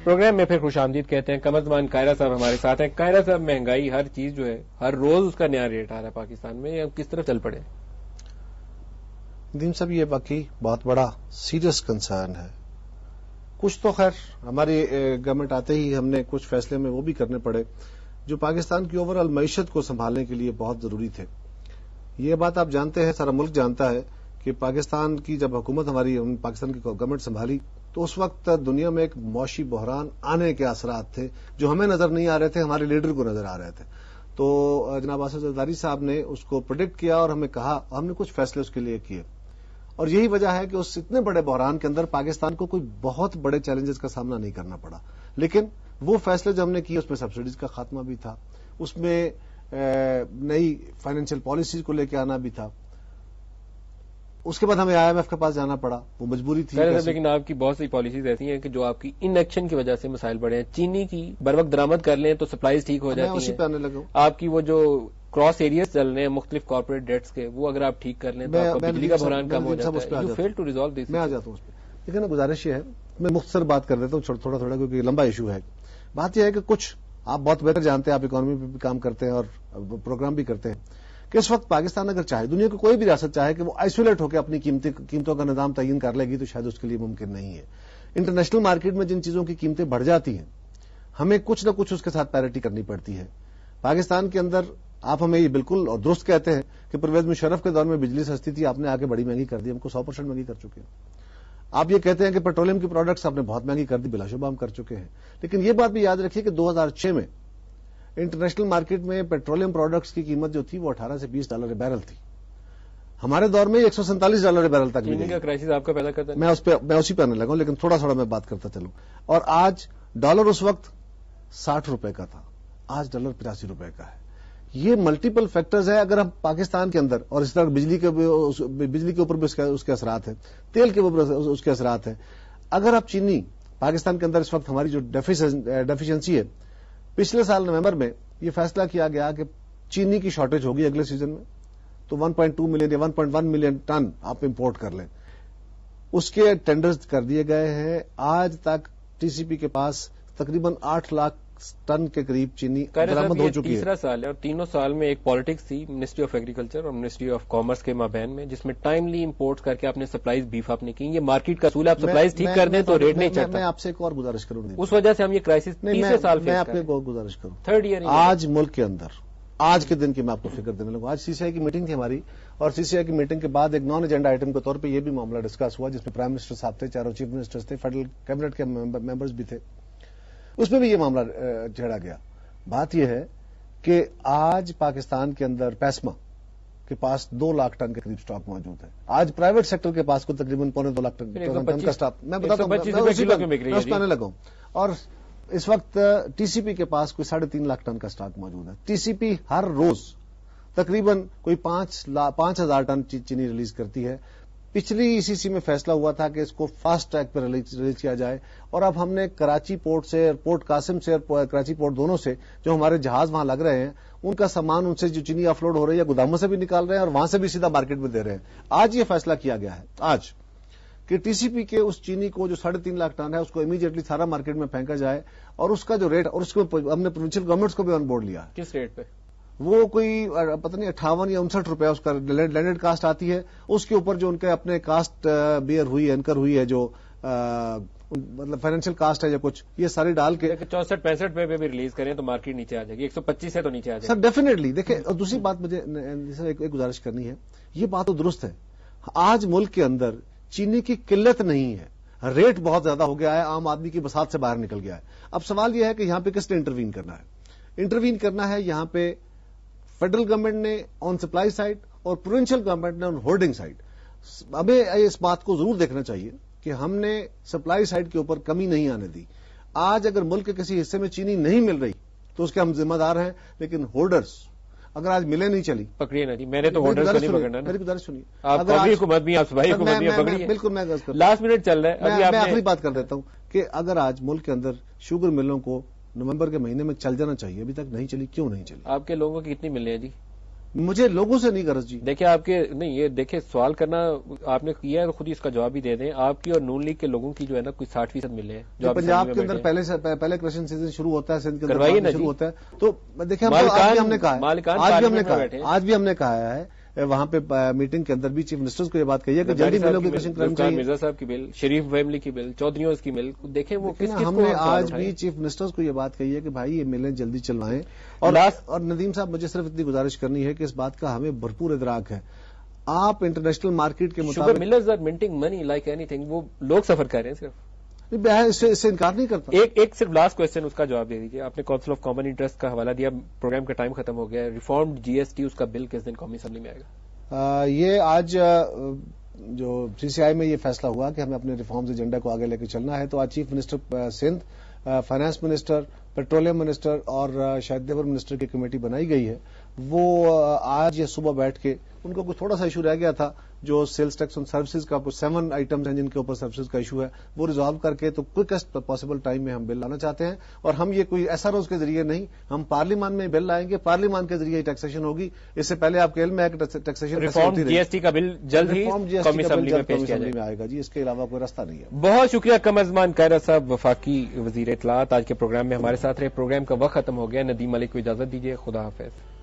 Programme میں پھر خوش آمدید کہتے ہیں. قمر زمان قاہرہ صاحب ہمارے ساتھ ہیں. قاہرہ صاحب، مہنگائی ہر چیز جو ہے ہر روز اس کا نیا ریٹ آ رہا ہے پاکستان میں، یہ کس طرف چل پڑے؟ ندیم صاحب، یہ واقعی بہت بڑا سیریس کنسرن ہے. کچھ تو خیر ہماری گورنمنٹ آتے ہی ہم نے کچھ فیصلے میں وہ بھی کرنے پڑے جو پاکستان کی اوور آل معیشت کو سنبھالنے کے لیے بہت ضروری تھے. یہ بات آپ جانتے ہیں، سارا ملک جانتا ہے کہ پاکستان کی جب حکومت ہماری پاکستان کی گورنمنٹ سنبھالی تو اس وقت دنیا میں ایک معاشی بحران آنے کے اثرات تھے جو ہمیں نظر نہیں آ رہے تھے، ہمارے لیڈر کو نظر آ رہے تھے. تو جناب آصف زرداری صاحب نے اس کو پریڈکٹ کیا اور ہمیں کہا، ہم نے کچھ فیصلے اس کے لیے کیے. اور یہی وجہ ہے کہ اس اتنے بڑے بحران کے اندر پاکستان کو کوئی بہت بڑے چیلنجز کا سامنا نہیں کرنا پڑا. لیکن وہ فیصلے جو ہم نے کیے اس میں سبسڈیز کا خاتمہ بھی تھا، اس میں نئی فائنینشیل پالیسیز کو لے کے آنا بھی تھا. اس کے بعد ہمیں IMF کے پاس جانا پڑا، وہ مجبوری تھی. لیکن آپ کی بہت سی پالیسیز ایسی ہیں کہ جو آپ کی ان ایکشن کی وجہ سے مسائل بڑھے ہیں. چینی کی بر وقت درآمد کر لیں تو سپلائیز ٹھیک ہو جاتی ہیں. اسی پہ آنے لگا. آپ کی وہ جو کراس ایریاز چل رہے ہیں مختلف کارپوریٹ ڈیٹس کے، وہ اگر آپ ٹھیک کر لیں تو آپ کا بجلی کا بحران کم ہو جاتا ہے. You fail to resolve this. میں آ جاتا ہوں اس پہ. لیکن گزارش یہ ہے، میں مختصر بات کر دیتا ہوں تھوڑا تھوڑا کیونکہ لمبا ایشو ہے. بات یہ ہے کہ کچھ آپ بہت بہتر جانتے ہیں، آپ اکانومی پہ بھی کام کرتے ہیں اور پروگرام بھی کرتے ہیں کہ اس وقت پاکستان اگر چاہے، دنیا کی کوئی بھی ریاست چاہے کہ وہ آئسولیٹ ہو کے اپنی قیمتوں کا نظام تعین کر لے گی تو شاید اس کے لیے ممکن نہیں ہے. انٹرنیشنل مارکیٹ میں جن چیزوں کی قیمتیں بڑھ جاتی ہیں ہمیں کچھ نہ کچھ اس کے ساتھ پیرٹی کرنی پڑتی ہے. پاکستان کے اندر آپ ہمیں یہ بالکل اور درست کہتے ہیں کہ پرویز مشرف کے دور میں بجلی سستی تھی، آپ نے آ کے بڑی مہنگی کر دی، ہم کو 100% مہنگی کر چکے ہیں. آپ یہ کہتے ہیں کہ پیٹرولیم کی پروڈکٹس آپ نے بہت مہنگی کر دی، بلا شبہ ہم کر چکے ہیں. لیکن یہ بات بھی یاد رکھیے کہ 2006 میں انٹرنیشنل مارکیٹ میں پیٹرولیم پروڈکٹس کی قیمت جو تھی وہ $18 سے $20 بیرل تھی. ہمارے دور میں $147 بیرل تک چینی کا کرائسس آپ کا پیدا کرتا ہے. میں اسی پہ آنے لگا ہوں، لیکن تھوڑا میں بات کرتا چلوں. اور آج ڈالر اس وقت $60 کا تھا، آج ڈالر $85 کا ہے. یہ ملٹیپل فیکٹرز ہے. اگر ہم پاکستان کے اندر، اور اس طرح بجلی کے اوپر بھی اس کے اثرات ہیں، تیل کے اوپر اس کے اثرات ہیں. اگر آپ چینی پاکستان کے اندر اس وقت ہماری جو ڈیفیشنسی ہے، پچھلے سال نومبر میں یہ فیصلہ کیا گیا کہ چینی کی شارٹیج ہوگی اگلے سیزن میں، تو 1.2 ملین یا 1.1 ملین ٹن آپ امپورٹ کر لیں. اس کے ٹینڈرز کر دیے گئے ہیں. آج تک TCP کے پاس تقریباً 8 لاکھ ٹن کے قریب چینی برآمد ہو چکی ہے. تیسرا سال ہے اور تینوں سال میں ایک پالیٹکس تھی منسٹری آف ایگریکلچر اور منسٹری آف کامرس کے مابین میں، جس میں ٹائملی امپورٹ کر کے آپ نے سپلائیز بیف اپ نے کی. یہ مارکیٹ کا اصول ہے، آپ سپلائیز ٹھیک کر دیں تو ریٹ نہیں چڑھتا. میں آپ سے ایک اور گزارش کروں، اس وجہ سے ہم یہ کرائسس تیسرے سال میں آپ کو ایک اور گزارش کروں. تھرڈ ایئر آج ملک کے اندر آج کے دن کی میں آپ کو فکر دینے لگوں. آج CCI کی میٹنگ تھی ہماری، اور CCI کی میٹنگ کے بعد ایک نان ایجنڈا آئٹم کے طور پہ یہ بھی معاملہ ڈسکس ہوا جس میں پرائم منسٹر صاحب تھے، چاروں چیف منسٹرز تھے، فیڈرل کیبنٹ کے ممبرز بھی تھے. اس میں بھی یہ معاملہ چھیڑا گیا. بات یہ ہے کہ آج پاکستان کے اندر پیسما کے پاس 2 لاکھ ٹن کے قریب سٹاک موجود ہے. آج پرائیویٹ سیکٹر کے پاس کو تقریباً 2.25 لاکھ ٹن کا سٹاک. میں بتاتا ہوں، میں اس پہ آنے لگا ہوں. اور اس وقت TCP کے پاس کوئی 3.5 لاکھ ٹن کا سٹاک موجود ہے. TCP ہر روز تقریباً کوئی 5,000 ٹن چینی ریلیز کرتی ہے. پچھلی ECC میں فیصلہ ہوا تھا کہ اس کو فاسٹ ٹریک پہ ریلیز کیا جائے، اور اب ہم نے کراچی پورٹ سے، پورٹ قاسم سے اور کراچی پورٹ دونوں سے جو ہمارے جہاز وہاں لگ رہے ہیں ان کا سامان ان سے جو چینی آف لوڈ ہو رہی ہے گوداموں سے بھی نکال رہے ہیں اور وہاں سے بھی سیدھا مارکیٹ میں دے رہے ہیں. آج یہ فیصلہ کیا گیا ہے آج کہ TCP کے اس چینی کو جو 3.5 لاکھ ٹن ہے اس کو امیڈیٹلی سارا مارکیٹ میں پھینکا جائے، اور اس کا جو ریٹ، اور اس کو ہم نے پروونشل گورنمنٹس کو بھی آن بورڈ لیا. کس ریٹ پہ؟ وہ کوئی پتہ نہیں 58 یا 59 روپے اس کا لینڈڈ کاسٹ آتی ہے. اس کے اوپر جو ان کے اپنے کاسٹ بیئر ہوئی انکر ہوئی ہے، جو مطلب فائنینشیل کاسٹ ہے یا کچھ، یہ ساری ڈال کے 64-65 روپے پہ بھی ریلیز کریں تو مارکیٹ نیچے آ جائے گی. 125 سے تو نیچے آ جائے گی سر ڈیفینیٹلی. دیکھیں، اور دوسری بات مجھے ایک گزارش کرنی ہے. یہ بات تو درست ہے، آج ملک کے اندر چینی کی قلت نہیں ہے، ریٹ بہت زیادہ ہو گیا ہے، عام آدمی کی بساط سے باہر نکل گیا ہے. اب سوال یہ ہے کہ یہاں پہ کس نے انٹروین کرنا ہے؟ انٹروین کرنا ہے یہاں پہ فیڈرل گورنمنٹ نے آن سپلائی سائڈ اور پروونشل گورنمنٹ نے آن ہولڈنگ سائڈ. ہمیں اس بات کو ضرور دیکھنا چاہیے کہ ہم نے سپلائی سائڈ کے اوپر کمی نہیں آنے دی. آج اگر ملک کے کسی حصے میں چینی نہیں مل رہی تو اس کے ہم ذمہ دار ہیں، لیکن ہولڈرز اگر آج ملے نہیں چلی پکڑیے نا جی. میں نے تو ہولڈرز کو نہیں پکڑنا. میری گزارش سنیے. آپ قومی حکومت بھی، آپ صوبائی حکومت بھی پکڑیے. بالکل میں لاسٹ منٹ چل رہا ہے. میں آخری بات کر دیتا ہوں کہ اگر آج ملک کے اندر شوگر ملوں کو نومبر کے مہینے میں چل جانا چاہیے، ابھی تک نہیں چلی. کیوں نہیں چلی؟ آپ کے لوگوں کی کتنی ملیں ہیں جی؟ مجھے لوگوں سے نہیں غرض جی. دیکھیں آپ کے نہیں، یہ دیکھیں سوال کرنا آپ نے کیا ہے تو خود ہی اس کا جواب بھی دے دیں. آپ کی اور نون لیگ کے لوگوں کی جو ہے نا کوئی 60% ملے ہیں جو پنجاب کے اندر پہلے کریشن سیزن شروع ہوتا ہے، سندھ کے کروائیے اندر نا شروع ہوتا ہے. تو دیکھیں آج بھی ہم نے کہا ہے وہاں پہ میٹنگ کے اندر بھی چیف منسٹرز کو یہ بات کہی ہے کہ جلدی ملوں کی کوشش کرنی چاہیے. مرزا صاحب کی بل، شریف فیملی کی بل، چودھریوں کی بل، دیکھیں وہ کس ہم نے آج بھی چیف منسٹرز کو یہ بات کہی ہے کہ بھائی یہ ملیں جلدی چلوائیں. اور ندیم صاحب مجھے صرف اتنی گزارش کرنی ہے کہ اس بات کا ہمیں بھرپور ادراک ہے. آپ انٹرنیشنل مارکیٹ کے مطابق millers are minting money like anything, وہ لوگ سفر کر رہے ہیں صرف. اس سے انکار نہیں کرتا. ایک صرف لاسٹ کوشچن اس کا جواب دے دیجیے. آپ نے کونسل آف کامن انٹرسٹ کا حوالہ دیا، پروگرام کا ٹائم ختم ہو گیا. ریفارمڈ جی ایس ٹی اس کا بل کس دن قومی اسمبلی میں آئے گا؟ یہ آج جو سی سی آئی میں یہ فیصلہ ہوا کہ ہمیں اپنے ریفارمز ایجنڈا کو آگے لے کے چلنا ہے. تو آج chief minister Sindh, finance minister, petroleum minister اور شاید لیبر منسٹر کی کمیٹی بنائی گئی ہے. وہ آج یہ صبح بیٹھ کے ان کو کچھ تھوڑا سا ایشو رہ گیا تھا جو سیلز ٹیکس آن سروسز کا 7 آئٹمز ہیں جن کے اوپر سروسز کا ایشو ہے، وہ ریزالو کر کے تو کوئکسٹ پاسبل ٹائم میں ہم بل لانا چاہتے ہیں. اور ہم یہ کوئی ایس آر اوز کے ذریعے نہیں، ہم پارلیمان میں بل لائیں گے. پارلیمان کے ذریعے ٹیکسیشن ہوگی. اس سے پہلے آپ کے علم ہے کہ ٹیکسیشن ریفارم جی ایس ٹی کا بل جلد ہی قومی اسمبلی میں پیش کیا جائے گا. جی اس کے علاوہ کوئی راستہ نہیں ہے. بہت شکریہ قمر زمان کائرہ صاحب، وفاقی وزیر اطلاعات، آج کے پروگرام میں ہمارے ساتھ رہے. پروگرام کا وقت ختم ہو گیا. ندیم ملک کو اجازت دیجیے. خدا حافظ.